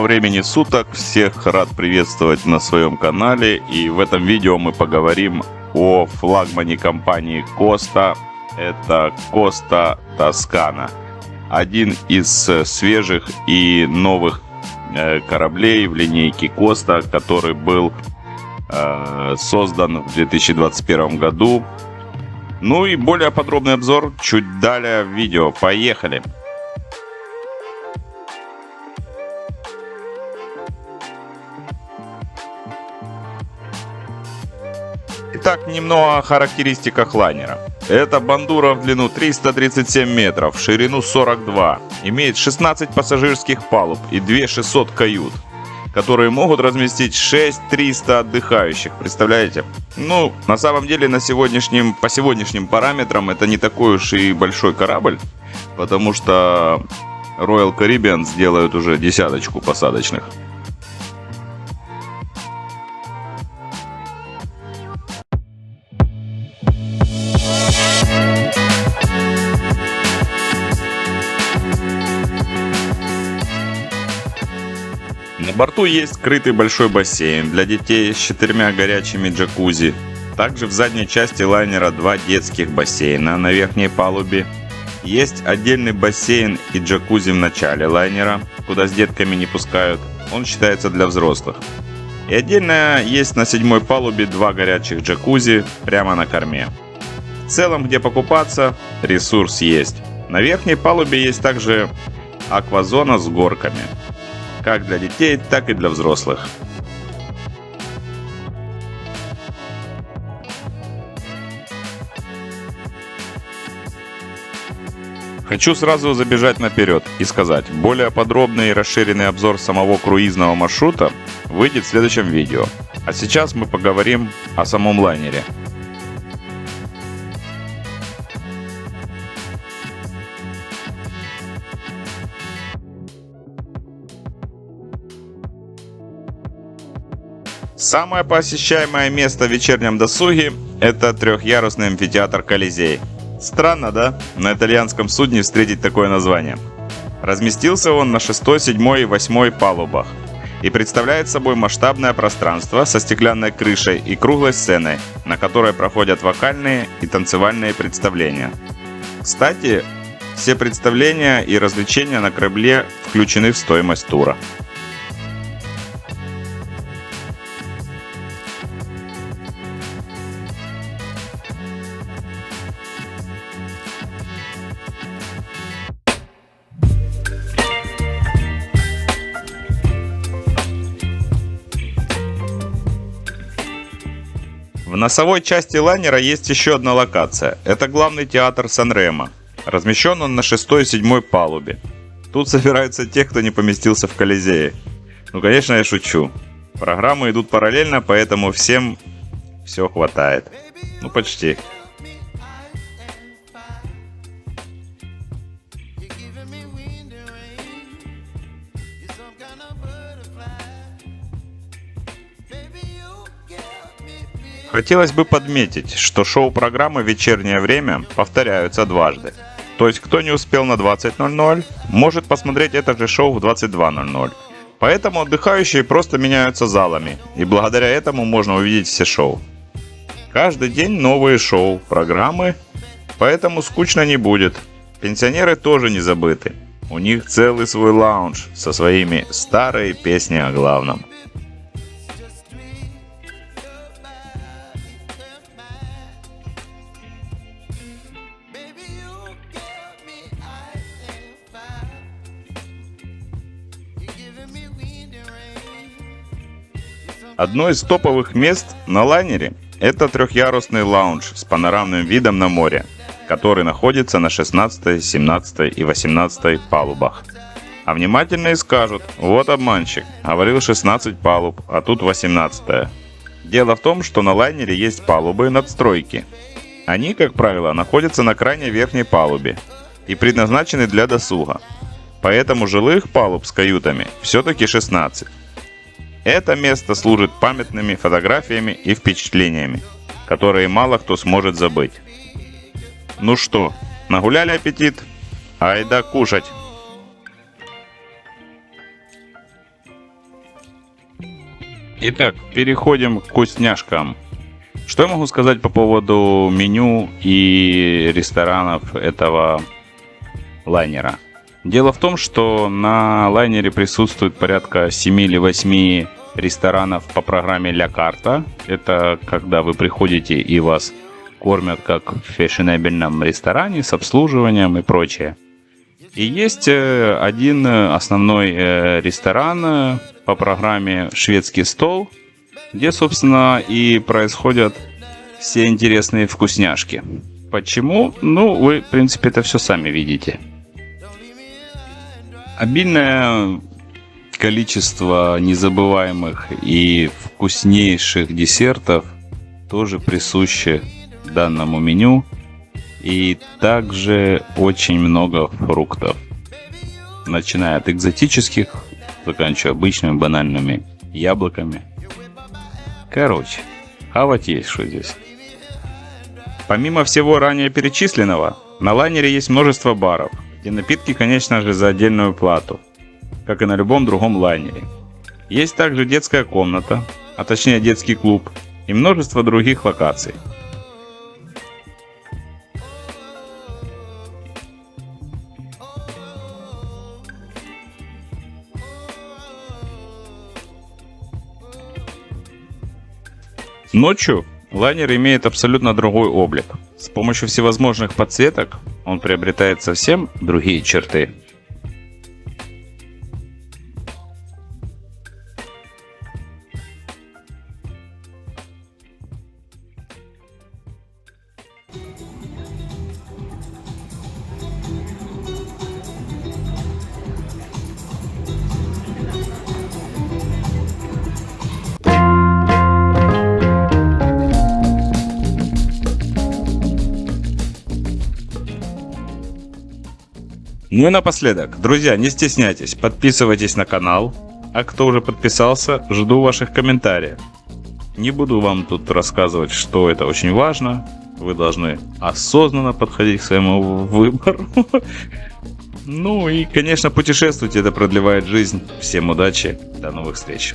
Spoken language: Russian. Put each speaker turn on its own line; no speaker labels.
времени суток, всех рад приветствовать на своем канале, и в этом видео мы поговорим о флагмане компании Costa. Это Costa Toscana, один из свежих и новых кораблей в линейке Costa, который был создан в 2021 году. Ну и более подробный обзор чуть далее в видео. Поехали! Итак, немного о характеристиках лайнера. Это бандура в длину 337 метров, в ширину 42. Имеет 16 пассажирских палуб и 2600 кают, которые могут разместить 6300 отдыхающих. Представляете? Ну, на самом деле, по сегодняшним параметрам это не такой уж и большой корабль, потому что Royal Caribbean сделают уже десяточку посадочных. На борту есть скрытый большой бассейн для детей с 4 горячими джакузи. Также в задней части лайнера 2 детских бассейна на верхней палубе. Есть отдельный бассейн и джакузи в начале лайнера, куда с детками не пускают. Он считается для взрослых. И отдельно есть на 7 палубе 2 горячих джакузи прямо на корме. В целом, где покупаться, ресурс есть. На верхней палубе есть также аквазона с горками. Как для детей, так и для взрослых. Хочу сразу забежать наперед и сказать, более подробный и расширенный обзор самого круизного маршрута выйдет в следующем видео. А сейчас мы поговорим о самом лайнере. Самое посещаемое место в вечернем досуге – это трехъярусный амфитеатр Колизей. Странно, да? На итальянском судне встретить такое название. Разместился он на 6, 7 и 8 палубах и представляет собой масштабное пространство со стеклянной крышей и круглой сценой, на которой проходят вокальные и танцевальные представления. Кстати, все представления и развлечения на корабле включены в стоимость тура. В носовой части лайнера есть еще одна локация. Это главный театр Сан-Ремо. Размещен он на 6 и 7 палубе. Тут собираются те, кто не поместился в Колизее. Ну, конечно, я шучу. Программы идут параллельно, поэтому всем все хватает. Ну, почти. Хотелось бы подметить, что шоу-программы в вечернее время повторяются дважды. То есть, кто не успел на 20:00, может посмотреть это же шоу в 22:00. Поэтому отдыхающие просто меняются залами, и благодаря этому можно увидеть все шоу. Каждый день новые шоу, программы, поэтому скучно не будет. Пенсионеры тоже не забыты. У них целый свой лаунж со своими старыми песнями о главном. Одно из топовых мест на лайнере – это трехъярусный лаунж с панорамным видом на море, который находится на 16, 17 и 18 палубах. А внимательные скажут: вот обманщик, говорил 16 палуб, а тут 18. Дело в том, что на лайнере есть палубы надстройки. Они, как правило, находятся на крайней верхней палубе и предназначены для досуга. Поэтому жилых палуб с каютами все-таки 16. Это место служит памятными фотографиями и впечатлениями, которые мало кто сможет забыть. Ну что, нагуляли аппетит? Айда кушать! Итак, переходим к вкусняшкам. Что я могу сказать по поводу меню и ресторанов этого лайнера? Дело в том, что на лайнере присутствует порядка 7 или 8 ресторанов по программе «Ля Карта». Это когда вы приходите и вас кормят как в фешенебельном ресторане с обслуживанием и прочее. И есть один основной ресторан по программе «Шведский стол», где, собственно, и происходят все интересные вкусняшки. Почему? Ну, вы, в принципе, это все сами видите. Обильное количество незабываемых и вкуснейших десертов тоже присуще данному меню. И также очень много фруктов. Начиная от экзотических, заканчивая обычными банальными яблоками. Короче, хавать есть что здесь. Помимо всего ранее перечисленного, на лайнере есть множество баров, где напитки, конечно же, за отдельную плату, как и на любом другом лайнере. Есть также детская комната, а точнее детский клуб, и множество других локаций. Ночью лайнер имеет абсолютно другой облик. С помощью всевозможных подсветок он приобретает совсем другие черты. Ну и напоследок, друзья, не стесняйтесь, подписывайтесь на канал, а кто уже подписался, жду ваших комментариев. Не буду вам тут рассказывать, что это очень важно, вы должны осознанно подходить к своему выбору. Ну и, конечно, путешествуйте, это продлевает жизнь. Всем удачи, до новых встреч.